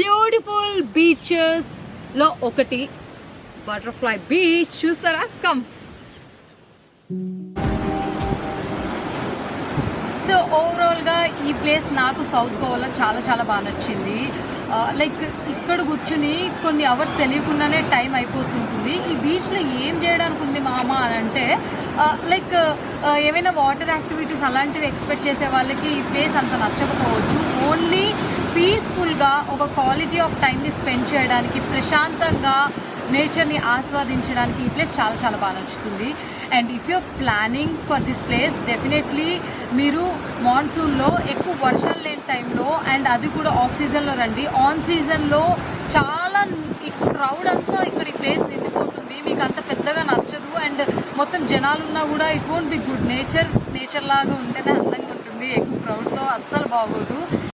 Beautiful బీచెస్లో ఒకటి butterfly beach. చూస్తారా? Come. So ఓవరాల్గా ఈ ప్లేస్ నాకు సౌత్ గోవాలో చాలా చాలా బాగా నచ్చింది. లైక్ ఇక్కడ కూర్చుని కొన్ని అవర్స్ తెలియకుండానే టైం అయిపోతుంటుంది. ఈ బీచ్లో ఏం చేయడానికి ఉంది మామ అని అంటే లైక్ ఏమైనా వాటర్ యాక్టివిటీస్ అలాంటివి ఎక్స్పెక్ట్ చేసే వాళ్ళకి ఈ ప్లేస్ అంత నచ్చకపోవచ్చు. ఓన్లీ పీస్ఫుల్గా ఒక క్వాలిటీ ఆఫ్ టైంని స్పెండ్ చేయడానికి, ప్రశాంతంగా నేచర్ని ఆస్వాదించడానికి ఈ ప్లేస్ చాలా చాలా బాగా నచ్చుతుంది. And if you're planning for this place, definitely మీరు మాన్సూన్లో ఎక్కువ వర్షాలు లేని టైంలో అండ్ అది కూడా ఆఫ్ సీజన్లో రండి. ఆన్ సీజన్లో చాలా క్రౌడ్ అంతా ఇక్కడ ఈ ప్లేస్ నిండిపోతుంది. మీకు అంత పెద్దగా నచ్చదు అండ్ మొత్తం జనాలు ఉన్నా కూడా it won't be good. Nature లాగా ఉంటేనే అందంగా ఉంటుంది. ఎక్కువ క్రౌడ్తో అస్సలు బాగోదు.